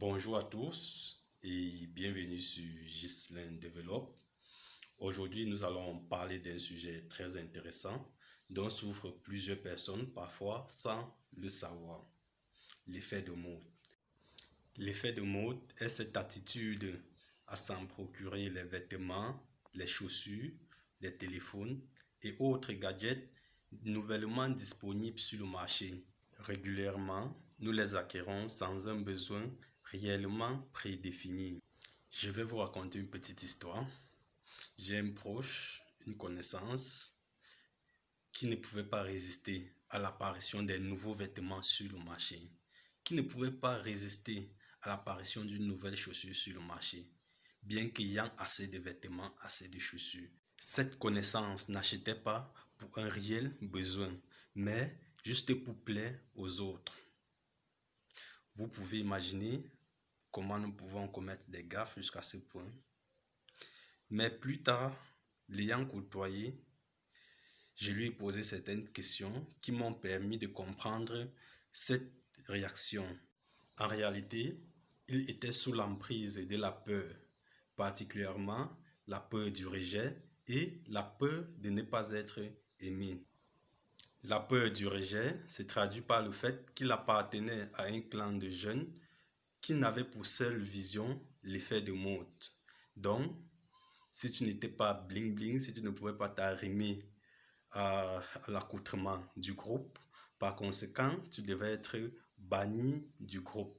Bonjour à tous et bienvenue sur Ghislain Develop. Aujourd'hui, nous allons parler d'un sujet très intéressant dont souffrent plusieurs personnes, parfois sans le savoir. L'effet de mode. L'effet de mode est cette attitude à s'en procurer les vêtements, les chaussures, les téléphones et autres gadgets nouvellement disponibles sur le marché. Régulièrement, nous les acquérons sans un besoin réellement prédéfini. Je vais vous raconter une petite histoire. J'ai un proche, une connaissance, qui ne pouvait pas résister à l'apparition des nouveaux vêtements sur le marché, qui ne pouvait pas résister à l'apparition d'une nouvelle chaussure sur le marché, bien qu'ayant assez de vêtements, assez de chaussures. Cette connaissance n'achetait pas pour un réel besoin, mais juste pour plaire aux autres. Vous pouvez imaginer comment nous pouvons commettre des gaffes jusqu'à ce point. Mais plus tard, l'ayant côtoyé, je lui ai posé certaines questions qui m'ont permis de comprendre cette réaction. En réalité, il était sous l'emprise de la peur, particulièrement la peur du rejet et la peur de ne pas être aimé. La peur du rejet se traduit par le fait qu'il appartenait à un clan de jeunes qui n'avaient pour seule vision l'effet de mode. Donc, si tu n'étais pas bling bling, si tu ne pouvais pas t'arrimer à l'accoutrement du groupe, par conséquent, tu devais être banni du groupe.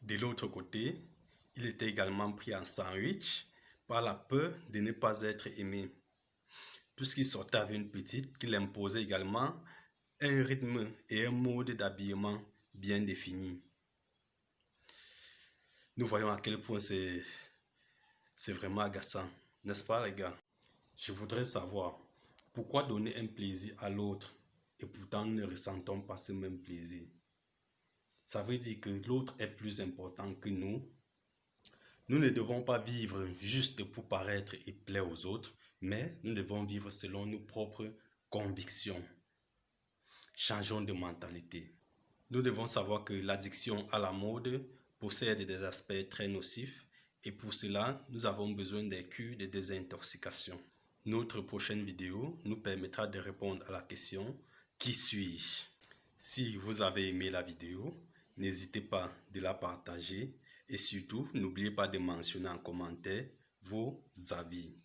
De l'autre côté, il était également pris en sandwich par la peur de ne pas être aimé, puisqu'il sortait avec une petite qui l'imposait également un rythme et un mode d'habillement bien défini. Nous voyons à quel point c'est vraiment agaçant, n'est-ce pas les gars? Je voudrais savoir pourquoi donner un plaisir à l'autre et pourtant nous ne ressentons pas ce même plaisir. Ça veut dire que l'autre est plus important que nous. Nous ne devons pas vivre juste pour paraître et plaire aux autres, mais nous devons vivre selon nos propres convictions. Changeons de mentalité. Nous devons savoir que l'addiction à la mode possède des aspects très nocifs et pour cela, nous avons besoin des cures de désintoxication. Notre prochaine vidéo nous permettra de répondre à la question « Qui suis-je » Si vous avez aimé la vidéo, n'hésitez pas de la partager et surtout, n'oubliez pas de mentionner en commentaire vos avis.